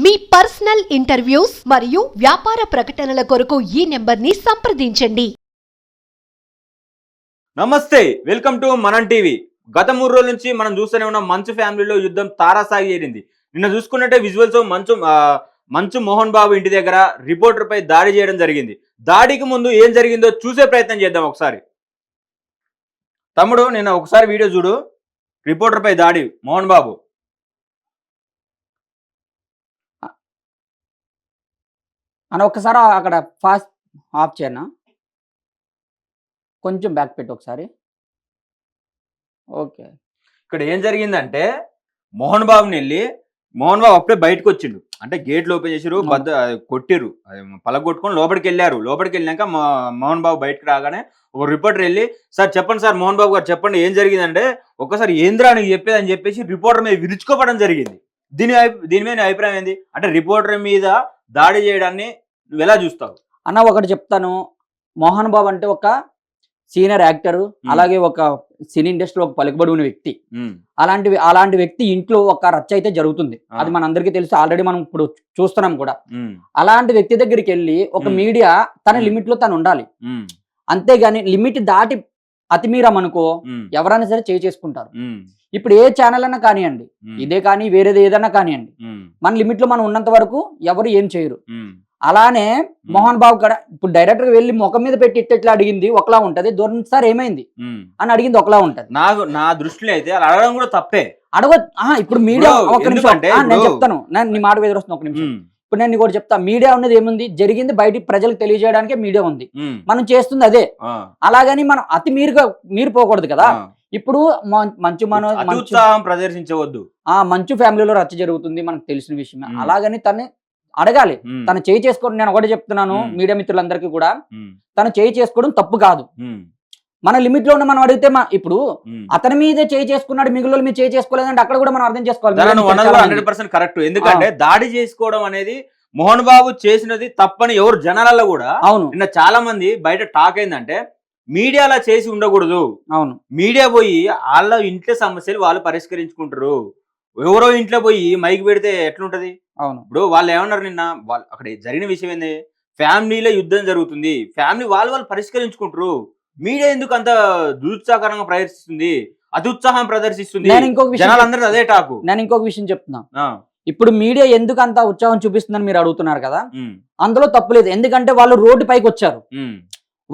మీ personal interviews మరియు వ్యాపార ప్రకటనల కొరకు ఈ నెంబర్ని సంప్రదించండి. నమస్తే, వెల్కమ్ టు మనం టీవీ. గత 3 రోజుల నుంచి మనం చూస్తూనే ఉన్నాం. మంచు ఫ్యామిలీలో యుద్ధం తారాసాగి చేరింది. నిన్న చూసుకున్నట్టే విజువల్స్ మంచు మోహన్ బాబు ఇంటి దగ్గర రిపోర్టర్ పై దాడి చేయడం జరిగింది. దాడికి ముందు ఏం జరిగిందో చూసే ప్రయత్నం చేద్దాం ఒకసారి. తమ్ముడు, నిన్న ఒకసారి వీడియో చూడు. రిపోర్టర్ పై దాడి మోహన్ బాబు. అన్న ఒక్కసారి అక్కడ ఫాస్ట్ ఆఫ్ చేయనా, కొంచెం బ్యాక్ పెట్టు ఒకసారి. ఓకే. ఇక్కడ ఏం జరిగిందంటే మోహన్ బాబుని మోహన్ బాబు అప్పుడే బయటకు వచ్చిండు. అంటే గేట్లు ఓపెన్ చేసిరు, కొట్టిరు, పలగొట్టుకొని లోపలికి వెళ్ళారు. లోపలికి వెళ్ళాక మోహన్ బాబు బయటకు రాగానే ఒక రిపోర్టర్ వెళ్ళి, సార్ చెప్పండి సార్, మోహన్ బాబు గారు చెప్పండి ఏం జరిగిందంటే, ఒక్కసారి ఏంద్రా నీకు చెప్పేది అని చెప్పేసి రిపోర్టర్ మీద విరుచుకోవడం జరిగింది. దీని మీద అభిప్రాయం ఏంది? అంటే రిపోర్టర్ మీద దాడి చేయడాన్ని నువ్వు ఎలా చూస్తావు అన్న? ఒకటి చెప్తాను, మోహన్ బాబు అంటే ఒక సీనియర్ యాక్టర్, అలాగే ఒక సినీ ఇండస్ట్రీలో ఒక పలుకుబడి ఉన్న వ్యక్తి. అలాంటి వ్యక్తి ఇంట్లో ఒక రచ్చ అయితే జరుగుతుంది, అది మనందరికీ తెలుసు. ఆల్రెడీ మనం ఇప్పుడు చూస్తున్నాం కూడా. అలాంటి వ్యక్తి దగ్గరికి వెళ్ళి ఒక మీడియా తన లిమిట్ లో తను ఉండాలి, అంతేగాని లిమిట్ దాటి అతిమీరమనుకో ఎవరైనా సరే చేసుకుంటారు. ఇప్పుడు ఏ ఛానల్ అయినా కానివ్వండి, ఇదే కానీ వేరేది ఏదైనా కానివ్వండి, మన లిమిట్ లో మనం ఉన్నంత వరకు ఎవరు ఏం చేయరు. అలానే మోహన్ బాబు కూడా ఇప్పుడు డైరెక్టర్ వెళ్ళి ముఖం మీద పెట్టి ఇట్లా అడిగింది ఒకలా ఉంటది, దూరం సార్ ఏమైంది అని అడిగింది ఒకలా ఉంటది. నా దృష్టిలో అయితే అలా అడగడం కూడా తప్పే. ఇప్పుడు మీడియా ఒక నిమిషం నేను చెప్తాను, నేను నీ మాట ఎదురొస్తున్నా ఒక నిమిషం. ఇప్పుడు నేను కూడా చెప్తా, మీడియా ఉన్నది ఏముంది, జరిగింది బయట ప్రజలకు తెలియజేయడానికే మీడియా ఉంది, మనం చేస్తుంది అదే. అలాగని మనం మీరిపోకూడదు కదా. ఇప్పుడు ఉత్సాహం ప్రదర్శించవద్దు. మంచు ఫ్యామిలీలో రచ్చ జరుగుతుంది, మనకు తెలిసిన విషయమే. అలాగని తను అడగాలి, తను చేయి చేసుకోవడం. నేను ఒకటి చెప్తున్నాను మీడియా మిత్రులందరికీ కూడా, తను చేయి చేసుకోవడం తప్పు కాదు. మన లిమిట్ లో ఉన్న మనం అడిగితే ఇప్పుడు అతని మీదే చేయి చేసుకున్నాడు, మిగిలిన మీద చేయి చేసుకోలేదంటే అక్కడ కూడా మనం అర్థం చేసుకోవాలి. 100% కరెక్ట్. ఎందుకంటే దాడి చేసుకోవడం అనేది మోహన్ బాబు చేసినది తప్పని ఎవరు జనాలలో కూడా. అవును, నిన్న చాలా మంది బయట టాక్ ఏంటంటే మీడియాలో చేసి ఉండకూడదు. అవును, మీడియా పోయి వాళ్ళ ఇంట్లో సమస్యలు వాళ్ళు పరిష్కరించుకుంటారు. ఎవరో ఇంట్లో పోయి మైక్ పెడితే ఎట్లుంటది? అవును. ఇప్పుడు వాళ్ళు ఏమన్నారు నిన్న, అక్కడ జరిగిన విషయం ఏంది, ఫ్యామిలీలో యుద్ధం జరుగుతుంది, ఫ్యామిలీ వాళ్ళు పరిష్కరించుకుంటారు, మీడియా ఎందుకు అంత దురుత్సాహకరంగా ప్రదర్శిస్తుంది, అత్యుత్సాహం ప్రదర్శిస్తుంది, జనాలందరూ అదే టాకు. నేను ఇంకొక విషయం చెప్తున్నా, ఇప్పుడు మీడియా ఎందుకు అంత ఉత్సాహం చూపిస్తుందని మీరు అడుగుతున్నారు కదా, అందులో తప్పులేదు. ఎందుకంటే వాళ్ళు రోడ్డు పైకి వచ్చారు,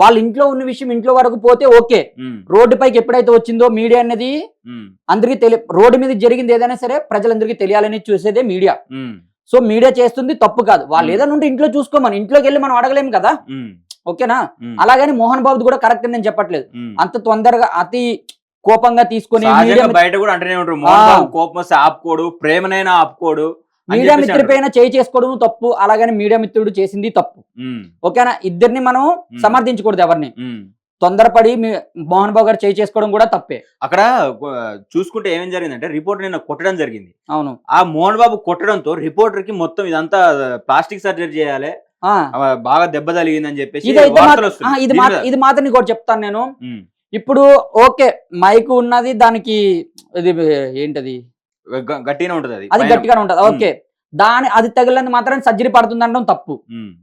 వాళ్ళ ఇంట్లో ఉన్న విషయం ఇంట్లో వరకు పోతే ఓకే. రోడ్డు పైకి ఎప్పుడైతే వచ్చిందో మీడియా అనేది అందరికీ రోడ్డు మీద జరిగింది ఏదైనా సరే ప్రజలందరికీ తెలియాలని చూసేదే మీడియా. సో మీడియా చేస్తుంది తప్పు కాదు. వాళ్ళు ఏదైనా ఉంటే ఇంట్లో చూసుకోమని, ఇంట్లోకి వెళ్ళి మనం అడగలేము కదా, ఓకేనా? అలాగని మోహన్ బాబు కూడా కరెక్ట్ అని నేను చెప్పట్లేదు. అంత తొందరగా అతి కోపంగా తీసుకొని బయట కూడా అంటేనే ఉంటారు, కోపం వస్తే ఆపుకోడు, ప్రేమనైనా ఆపుకోడు. మీడియా మిత్రుడి పైన చేసుకోవడం తప్పు, అలాగని మీడియా మిత్రుడు చేసింది తప్పు, ఓకేనా? ఇద్దరిని మనం సమర్థించకూడదు ఎవరిని. తొందరపడి మోహన్ బాబు గారు చేసుకోవడం కూడా తప్పే. అక్కడ చూసుకుంటే ఏమేం జరిగిందంటే, రిపోర్టర్ నిన్న కొట్టడం జరిగింది. అవును, ఆ మోహన్ బాబు కొట్టడంతో రిపోర్టర్ కి మొత్తం ఇదంతా ప్లాస్టిక్ సర్జరీ చేయాలి, బాగా దెబ్బ తగిలిందని చెప్పేసి ఇది మాత్రం కూడా చెప్తాను నేను. ఇప్పుడు ఓకే, మైక్ ఉన్నది, దానికి ఇది ఏంటది గట్టిగానే ఉంటది, అది గట్టిగానే ఉంటది, ఓకే. అది తగిలినంత మాత్రం సర్జరీ పడుతుంది అనడం తప్పు,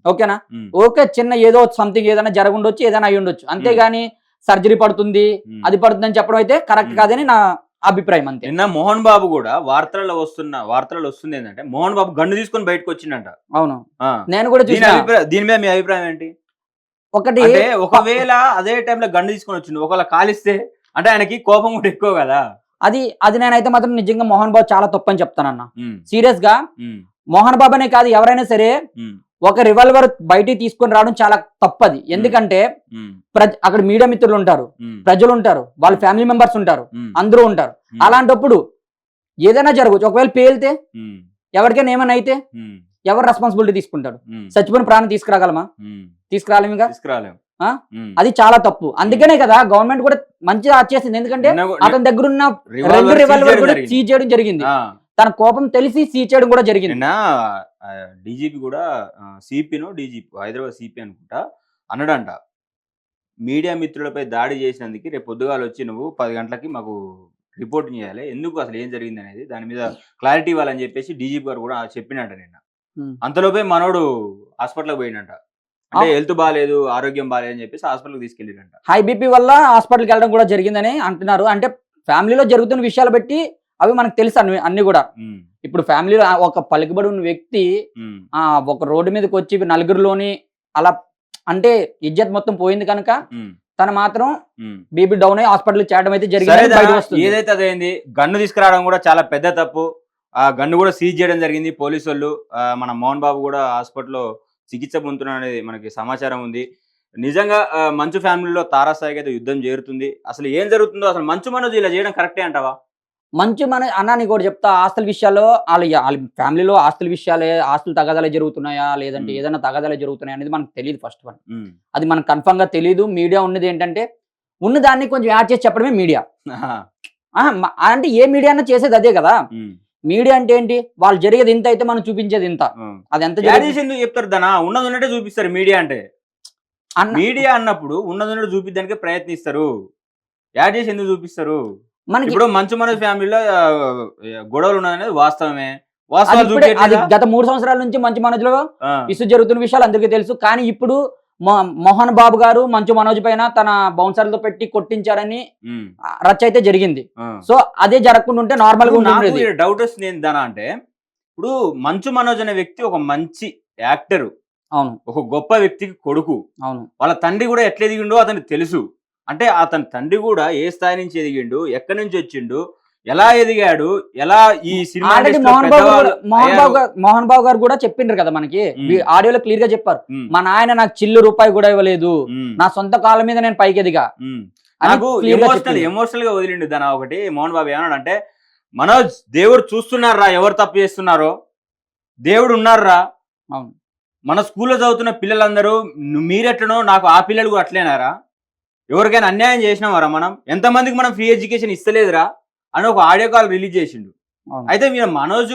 ఓకేనా? ఓకే, చిన్న ఏదో సంథింగ్ ఏదైనా జరగండొచ్చు, ఏదైనా అయి ఉండొచ్చు, అంతేగాని సర్జరీ పడుతుంది అది పడుతుంది అని చెప్పడం అయితే కరెక్ట్ కాదని నా అభిప్రాయం. అంతే. నిన్న మోహన్ బాబు కూడా వార్తలలో వస్తుంది ఏంటంటే, మోహన్ బాబు గన్ను తీసుకొని బయటకు వచ్చిందంట. అవును, నేను కూడా దీని మీద మీ అభిప్రాయం ఏంటి? ఒకటి, ఒకవేళ అదే టైంలో గన్ను తీసుకొని వచ్చింది, ఒకవేళ కాలిస్తే అంటే ఆయనకి కోపం కూడా ఎక్కువ కదా. అది నేనైతే మాత్రం నిజంగా మోహన్ బాబు చాలా తప్పని చెప్తానన్న. సీరియస్ గా మోహన్ బాబు అనే కాదు, ఎవరైనా సరే ఒక రివాల్వర్ బయటికి తీసుకొని రావడం చాలా తప్పది. ఎందుకంటే అక్కడ మీడియా మిత్రులు ఉంటారు, ప్రజలు ఉంటారు, వాళ్ళ ఫ్యామిలీ మెంబర్స్ ఉంటారు, అందరూ ఉంటారు. అలాంటప్పుడు ఏదైనా జరగచ్చు. ఒకవేళ పేలితే, ఎవరికైనా ఏమైనా అయితే ఎవరు రెస్పాన్సిబిలిటీ తీసుకుంటాడు? చచ్చిపోయిన ప్రాణం తీసుకురాలేము. అది చాలా తప్పు. అందుకనే కదా గవర్నమెంట్ కూడా మంచిగా చేసింది, ఎందుకంటే అతని దగ్గర ఉన్న 2 రివాల్వర్ కూడా సీజ్ చేయడం జరిగింది. తన కోపం తెలిసి సీజ్ చేయడం కూడా జరిగింది. డీజీపీ కూడా డీజీపీ హైదరాబాద్ సిపి అనుకుంటా అన్నాడంట, మీడియా మిత్రులపై దాడి చేసినందుకు రేపు పొద్దుగాలు వచ్చి నువ్వు 10 గంటలకి మాకు రిపోర్ట్ చేయాలి, ఎందుకు అసలు ఏం జరిగింది అనేది దాని మీద క్లారిటీ ఇవ్వాలని చెప్పేసి డీజీపీ గారు కూడా చెప్పినట్ట నిన్న. అంతలోపే మనోడు హాస్పిటల్కి పోయిండంట. అంటే హెల్త్ బాగాలేదు, ఆరోగ్యం బాగాలేదు అని చెప్పేసి హాస్పిటల్కి తీసుకెళ్ళిరంట. హై బీపీ వల్ల హాస్పిటల్కి వెళ్ళడం కూడా జరిగిందని అంటున్నారు. అంటే ఫ్యామిలీలో జరుగుతున్న విషయాలు బట్టి అవి మనకు తెలుసు అన్ని కూడా. ఇప్పుడు ఫ్యామిలీలో ఒక పలుకుబడి ఉన్న వ్యక్తి ఒక రోడ్డు మీదకి వచ్చి నలుగురిలోని అలా అంటే ఇజ్జత్ మొత్తం పోయింది కనుక తను మాత్రం బీపీ డౌన్ అయ్యి హాస్పిటల్ చేయడం అయితే జరిగింది. ఏదైతే అదైంది, గన్ను తీసుకురావడం కూడా చాలా పెద్ద తప్పు. ఆ గన్ను కూడా సీజ్ చేయడం జరిగింది పోలీసు వాళ్ళు. మన మోహన్ బాబు కూడా హాస్పిటల్లో చికిత్స పొందుతున్నాడు అనేది మనకి సమాచారం ఉంది. నిజంగా మంచు ఫ్యామిలీలో తారాస్థాయికి అయితే యుద్ధం చేరుతుంది. అసలు ఏం జరుగుతుందో, అసలు మంచు మనోజ్ ఇలా చేయడం కరెక్టే అంటావా? మంచు మన అన్నా నీకు కూడా చెప్తా, ఆస్తుల విషయాల్లో వాళ్ళ ఫ్యామిలీలో ఆస్తుల విషయాలే, ఆస్తులు తగాదాలే జరుగుతున్నాయా లేదంటే ఏదైనా తగాదాలే జరుగుతున్నాయా అనేది మనకు తెలియదు. ఫస్ట్ వన్ అది మనకు కన్ఫర్మ్ గా తెలియదు. మీడియా ఉన్నది ఏంటంటే ఉన్న దాన్ని కొంచెం యాడ్ చేసి చెప్పడమే మీడియా. అంటే ఏ మీడియా అన్నా చేసేది అదే కదా. మీడియా అంటే ఏంటి, వాళ్ళు జరిగేది ఇంత అయితే మనం చూపించేది ఇంత. అది ఎంత ఎందుకు చెప్తారు దానా, ఉన్నది ఉన్నట్టే చూపిస్తారు. మీడియా అంటే మీడియా అన్నప్పుడు ఉన్నది ఉన్నట్టు చూపించడానికి ప్రయత్నిస్తారు. యాడ్ చేసి ఎందుకు చూపిస్తారు? మనకి ఇప్పుడు మంచు మనోజ్ ఫ్యామిలీలో గొడవలు ఉన్నదనేది వాస్తవమే. అది గత 3 సంవత్సరాల నుంచి మంచు మనోజ్ లో ఇష్యూ జరుగుతున్న విషయాలు అందరికీ తెలుసు. కానీ ఇప్పుడు మోహన్ బాబు గారు మంచు మనోజ్ పైన తన బౌన్సర్లతో పెట్టి కొట్టించారని రచ్చ అయితే జరిగింది. సో అదే జరగకుండా ఉంటే నార్మల్ గా ఉండేది. డౌట్ వస్తుంది ఏంటన్నా అంటే, ఇప్పుడు మంచు మనోజ్ అనే వ్యక్తి ఒక మంచి యాక్టర్, అవును, ఒక గొప్ప వ్యక్తికి కొడుకు. అవును, వాళ్ళ తండ్రి కూడా ఎట్లా ఎదిగిండో అతనికి తెలుసు. అంటే అతని తండ్రి కూడా ఏ స్థాయి నుంచి ఎదిగిండు, ఎక్కడి నుంచి వచ్చిండు, ఎలా ఎదిగాడు, ఎలా ఈ సినిమా మోహన్ బాబు గారు కూడా చెప్పిండ్రు కదా మనకి, ఆడియోలో క్లియర్ గా చెప్పారు. మా నాయన నాకు చిల్లు రూపాయి కూడా ఇవ్వలేదు, నా సొంత కాళ్ళ మీద నేను పైకి ఎదిగా. నాకు ఎమోషనల్ గా వదిలిండు దాని ఒకటి. మోహన్ బాబు ఏమన్నాడు అంటే, మనోజ్ దేవుడు చూస్తున్నారా ఎవరు తప్పు చేస్తున్నారో, దేవుడు ఉన్నారా. అవును, మన స్కూల్లో చదువుతున్న పిల్లలందరూ మీరెట్లనో నాకు ఆ పిల్లలు కూడా అట్లేనారా, ఎవరికైనా అన్యాయం చేసినామరా, మనం ఎంతమందికి మనం ఫ్రీ ఎడ్యుకేషన్ ఇస్తలేదురా అని ఒక ఆడియో కాల్ రిలీజ్ చేసిండు. అయితే మీరు మనోజ్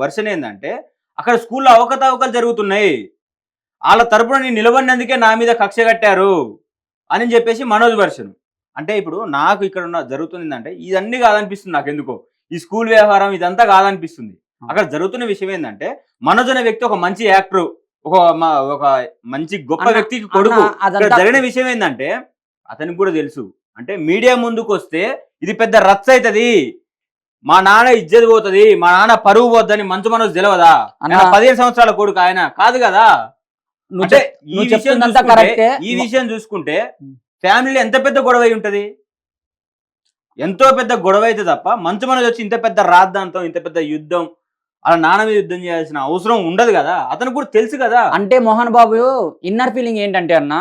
వర్షన్ ఏంటంటే, అక్కడ స్కూల్లో అవకతవకలు జరుగుతున్నాయి, వాళ్ళ తరపున నేను నిలబడినందుకే నా మీద కక్ష కట్టారు అని చెప్పేసి మనోజ్ వర్షన్. అంటే ఇప్పుడు నాకు ఇక్కడ ఉన్న జరుగుతుంది అంటే ఇదన్నీ కాదనిపిస్తుంది నాకు. ఎందుకో ఈ స్కూల్ వ్యవహారం ఇదంతా కాదనిపిస్తుంది. అక్కడ జరుగుతున్న విషయం ఏంటంటే, మనోజ్ అనే వ్యక్తి ఒక మంచి యాక్టర్, ఒక మంచి గొప్ప వ్యక్తికి కొడుకు. ఇక్కడ జరిగిన విషయం ఏంటంటే అతనికి కూడా తెలుసు. అంటే మీడియా ముందుకు వస్తే ఇది పెద్ద రచ్చ అవుతుంది, మా నాన్న ఇజ్జత్ పోతుంది, మా నాన్న పరువు పోద్దని మంచు మనోజ్ తెలియదా? 15 సంవత్సరాల కొడుకు ఆయన కాదు కదా. అంటే ఈ విషయం చూసుకుంటే ఫ్యామిలీలో ఎంత పెద్ద గొడవ అయి ఉంటది, ఎంతో పెద్ద గొడవ అయితే తప్ప మంచు మనోజ్ వచ్చి ఇంత పెద్ద రాద్ధాంతం, ఇంత పెద్ద యుద్ధం, అలా నాన్న మీద యుద్ధం చేయాల్సిన అవసరం ఉండదు కదా. అతనికి కూడా తెలుసు కదా. అంటే మోహన్ బాబు ఇన్నర్ ఫీలింగ్ ఏంటంటే అన్న,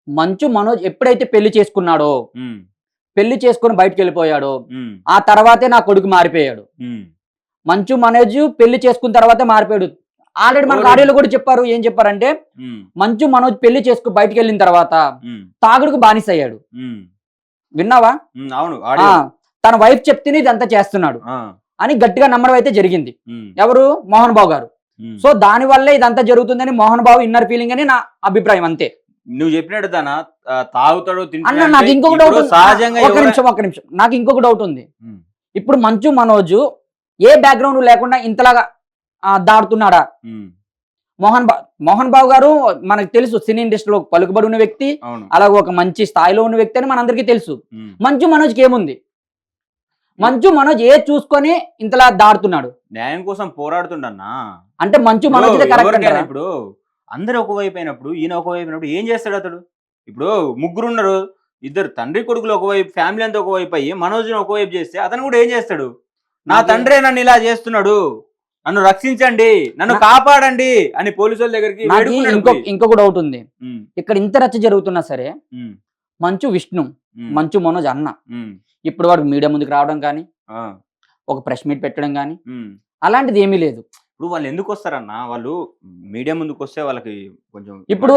మంచు మనోజ్ ఎప్పుడైతే పెళ్లి చేసుకున్నాడో, పెళ్లి చేసుకుని బయటకు వెళ్ళిపోయాడో, ఆ తర్వాతే నా కొడుకు మారిపోయాడు. మంచు మనోజ్ పెళ్లి చేసుకున్న తర్వాతే మారిపోయాడు. ఆల్రెడీ మనకు ఆడియోలో కూడా చెప్పారు. ఏం చెప్పారంటే, మంచు మనోజ్ పెళ్లి చేసుకుని బయటకు వెళ్ళిన తర్వాత తాగుడుకు బానిస అయ్యాడు. విన్నావా? అవును, తన వైఫ్ చెప్తేనే ఇదంతా చేస్తున్నాడు అని గట్టిగా నమ్మడం అయితే జరిగింది. ఎవరు? మోహన్ బాబు గారు. సో దాని వల్లే ఇదంతా జరుగుతుందని మోహన్ బాబు ఇన్నర్ ఫీలింగ్ అని నా అభిప్రాయం. అంతే. నువ్వు చెప్పినట్టు దానా తాగుతాడు అన్న. నాకు ఇంకొక డౌట్, ఒక నిమిషం, నాకు ఇంకొక డౌట్ ఉంది. ఇప్పుడు మంచు మనోజ్ ఏ బ్యాక్గ్రౌండ్ లేకుండా ఇంతలాగా దాడుతున్నాడా? మోహన్ బాబు గారు మనకు తెలుసు, సినీ ఇండస్ట్రీలో పలుకుబడి ఉన్న వ్యక్తి, అలాగే ఒక మంచి స్థాయిలో ఉన్న వ్యక్తి అని మనందరికీ తెలుసు. మంచు మనోజ్కి ఏముంది? మంచు మనోజ్ ఏ చూసుకొని ఇంతలా దాడుతున్నాడు? న్యాయం కోసం పోరాడుతుండన్నా. అంటే మంచు మనోజ్ కరెక్ట్. ఇప్పుడు అందరు ఒకవైపు అయినప్పుడు ఈయన ఒకవైపు అయినప్పుడు ఏం చేస్తాడు అతడు? ఇప్పుడు ముగ్గురు ఉన్నారు, ఇద్దరు తండ్రి కొడుకులు ఒకవైపు, ఫ్యామిలీ అంతా ఒకవైపు అయ్యి మనోజ్ని ఒకవైపు చేస్తే అతను కూడా ఏం చేస్తాడు? నా తండ్రే నన్ను ఇలా చేస్తున్నాడు, నన్ను రక్షించండి, నన్ను కాపాడండి అని పోలీసుల దగ్గరికి. ఇంకొక డౌట్ ఉంది. ఇక్కడ ఇంత రచ్చ జరుగుతున్నా సరే మంచు విష్ణు, మంచు మనోజ్ అన్న ఇప్పుడు వాడు మీడియా ముందుకు రావడం కానీ, ఒక ప్రెస్ మీట్ పెట్టడం కానీ అలాంటిది ఏమీ లేదు. ఇప్పుడు వాళ్ళు ఎందుకు వస్తారన్నా? వాళ్ళు మీడియా ముందుకు వస్తే వాళ్ళకి కొంచెం ఇప్పుడు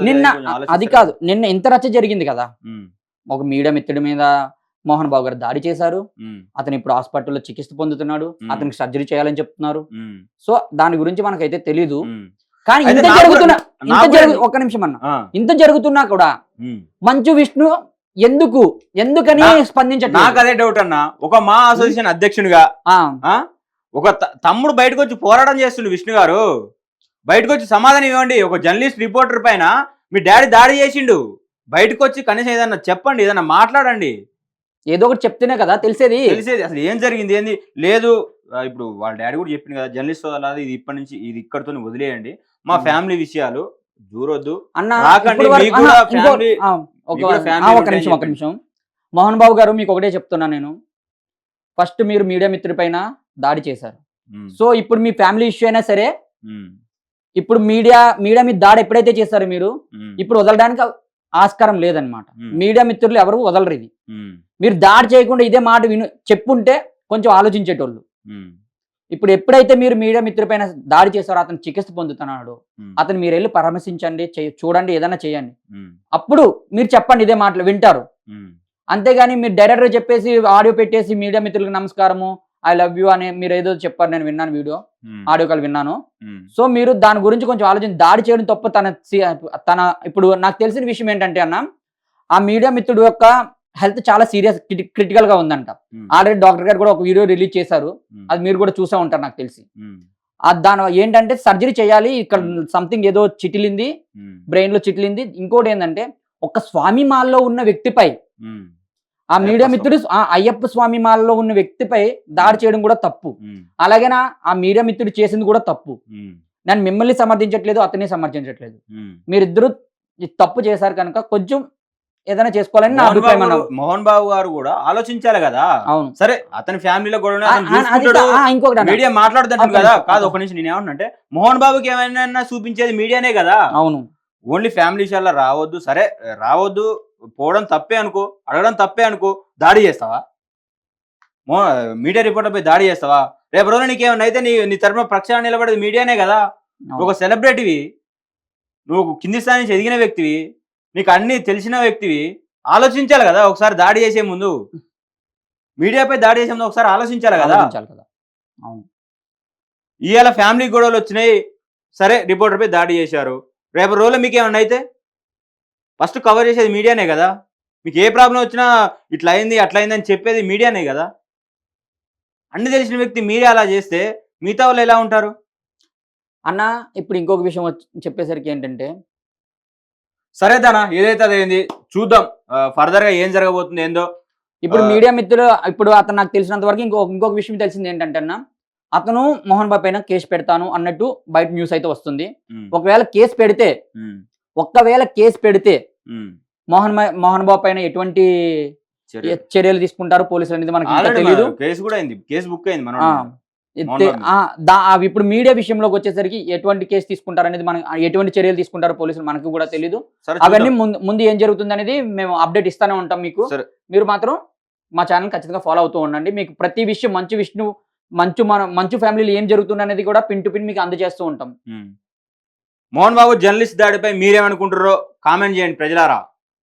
నిన్న అది కాదు, నిన్న ఇంత రచ్చ జరిగింది కదా, ఒక మీడియా మిత్రుడి మీద మోహన్ బాబు గారు దాడి చేశారు. అతను ఇప్పుడు హాస్పిటల్లో చికిత్స పొందుతున్నాడు, అతనికి సర్జరీ చేయాలని చెప్తున్నారు. సో దాని గురించి మనకైతే తెలీదు. కానీ ఇంత జరుగుతున్నా, ఒక్క నిమిషం అన్న, ఇంత జరుగుతున్నా కూడా మంచు విష్ణు ఎందుకని స్పందించట్లేదు? నాకు అదే డౌట్ అన్న. ఒక మా అసోసియేషన్ అధ్యక్షునిగా ఒక తమ్ముడు బయటకు వచ్చి పోరాటం చేస్తుండు విష్ణు గారు, బయటకు వచ్చి సమాధానం ఇవ్వండి. ఒక జర్నలిస్ట్ రిపోర్టర్ పైన మీ డాడీ దాడి చేసిండు, బయటకు వచ్చి కనీసం ఏదన్నా చెప్పండి, ఏదన్నా మాట్లాడండి. ఏదో ఒకటి చెప్తేనే కదా తెలిసేది. అసలు ఏం జరిగింది ఏంది లేదు. ఇప్పుడు వాళ్ళ డాడీ కూడా చెప్పింది కదా, జర్నలిస్ట్ అలాది ఇది ఇప్పటి నుంచి ఇది ఇక్కడితో వదిలేయండి, మా ఫ్యామిలీ విషయాలు దూరొద్దు అన్న. రాకండి, ఇప్పుడు మీకు కూడా ఫ్యామిలీ ఒక నిమిషం మోహన్ బాబు గారు, మీకు ఒకటే చెప్తున్నా నేను. ఫస్ట్ మీరు మీడియా మిత్రుడి పైన దాడి చేశారు. సో ఇప్పుడు మీ ఫ్యామిలీ ఇష్యూ అయినా సరే, ఇప్పుడు మీడియా మీద దాడి ఎప్పుడైతే చేస్తారో మీరు, ఇప్పుడు వదలడానికి ఆస్కారం లేదనమాట. మీడియా మిత్రులు ఎవరు వదలరు. ఇది మీరు దాడి చేయకుండా ఇదే మాట చెప్పుంటే కొంచెం ఆలోచించేటోళ్ళు. ఇప్పుడు ఎప్పుడైతే మీరు మీడియా మిత్రుడి పైన దాడి చేస్తారో, అతను చికిత్స పొందుతున్నాడు, అతను మీరు వెళ్ళి పరామర్శించండి, చూడండి, ఏదైనా చేయండి. అప్పుడు మీరు చెప్పండి, ఇదే మాటలు వింటారు. అంతేగాని మీరు డైరెక్టర్ చెప్పేసి ఆడియో పెట్టేసి మీడియా మిత్రులకు నమస్కారము, ఐ లవ్ యూ అని మీరు ఏదో చెప్పారు, నేను విన్నాను, వీడియో ఆడియో కాల్ విన్నాను. సో మీరు దాని గురించి కొంచెం ఆలోచించి, దాడి చేయడం తప్ప తన ఇప్పుడు నాకు తెలిసిన విషయం ఏంటంటే అన్న, ఆ మీడియా మిత్రుడు యొక్క హెల్త్ చాలా సీరియస్ క్రిటికల్ గా ఉందంట. ఆల్రెడీ డాక్టర్ గారు కూడా ఒక వీడియో రిలీజ్ చేశారు, అది మీరు కూడా చూసే ఉంటారు నాకు తెలిసి. దాని ఏంటంటే సర్జరీ చేయాలి, ఇక్కడ సంథింగ్ ఏదో చిటిలింది, బ్రెయిన్ లో చిటిలింది. ఇంకోటి ఏంటంటే, ఒక స్వామి మాల్లో ఉన్న వ్యక్తిపై, ఆ మీడియా మిత్రుడు అయ్యప్ప స్వామి మాల్లో ఉన్న వ్యక్తిపై దాడి చేయడం కూడా తప్పు. అలాగేనా ఆ మీడియా మిత్రుడు చేసింది కూడా తప్పు. నేను మిమ్మల్ని సమర్థించట్లేదు, అతన్ని సమర్థించట్లేదు. మీరిద్దరు తప్పు చేశారు కనుక కొంచెం ఏదైనా చేసుకోవాలని నా అభిప్రాయం. మోహన్ బాబు గారు కూడా ఆలోచించాలి కదా. అవును, సరే, అతని ఫ్యామిలీలో కూడా ఇంకొకటి మీడియా మాట్లాడుతుంటారు కదా. కాదు, ఒక నిమిషం, నేను ఏమన్నా మోహన్ బాబుకి ఏమైనా చూపించేది మీడియానే కదా. అవును, ఓన్లీ ఫ్యామిలీ విషయాల్లో రావద్దు. సరే, రావద్దు, పోవడం తప్పే అనుకో, అడగడం తప్పే అనుకో, దాడి చేస్తావా? మీడియా రిపోర్టర్ పై దాడి చేస్తావా? రేపు రోజు నీకేమన్నా అయితే నీ తరపున ప్రక్షాళన నిలబడేది మీడియానే కదా. ఒక సెలబ్రిటీవి, నువ్వు కింది స్థాయి నుంచి ఎదిగిన వ్యక్తివి, నీకు అన్ని తెలిసిన వ్యక్తివి, ఆలోచించాలి కదా ఒకసారి. దాడి చేసే ముందు, మీడియాపై దాడి చేసే ముందు ఒకసారి ఆలోచించాలి కదా. అవును, ఇవాళ ఫ్యామిలీ గొడవలు వచ్చినాయి, సరే రిపోర్టర్ పై దాడి చేశారు, రేపు రోజులో మీకు ఏమన్నా అయితే ఫస్ట్ కవర్ చేసేది మీడియానే కదా. మీకు ఏ ప్రాబ్లం వచ్చినా ఇట్లా అయింది అట్లా అయింది అని చెప్పేది మీడియానే కదా. అన్ని తెలిసిన వ్యక్తి మీడియా అలా చేస్తే మిగతా వాళ్ళు ఎలా ఉంటారు అన్న? ఇప్పుడు ఇంకొక విషయం చెప్పేసరికి ఏంటంటే, సరే దానా, ఏదైతే అదేంది చూద్దాం, ఫర్దర్ గా ఏం జరగబోతుంది ఏందో. ఇప్పుడు మీడియా మిత్రులు, ఇప్పుడు అతను నాకు తెలిసినంత వరకు ఇంకొక విషయం తెలిసింది ఏంటంటే అన్న, అతను మోహన్ బాబు పైన కేసు పెడతాను అన్నట్టు బయట న్యూస్ అయితే వస్తుంది. ఒకవేళ కేసు పెడితే మోహన్ బాబు పైన ఎటువంటి చర్యలు తీసుకుంటారు పోలీసులు అనేది మనకి తెలియదు. కేసు కూడా అయింది, కేసు బుక్ అయింది. ఇప్పుడు మీడియా విషయంలోకి వచ్చేసరికి ఎటువంటి కేసు తీసుకుంటారు అనేది, మనం ఎటువంటి చర్యలు తీసుకుంటారో పోలీసులు మనకు కూడా తెలియదు. అవన్నీ ముందు ఏం జరుగుతుంది అనేది మేము అప్డేట్ ఇస్తానే ఉంటాం మీకు. మీరు మాత్రం మా ఛానల్ ఖచ్చితంగా ఫాలో అవుతూ ఉండండి. మీకు ప్రతి విషయం మంచు ఫ్యామిలీలో ఏం జరుగుతుంది అనేది కూడా పిన్ టు పిన్ మీకు అందజేస్తూ ఉంటాం. మోహన్ బాబు జర్నలిస్ట్ దాడిపై మీరేమనుకుంటారో కామెంట్ చేయండి ప్రజలారా.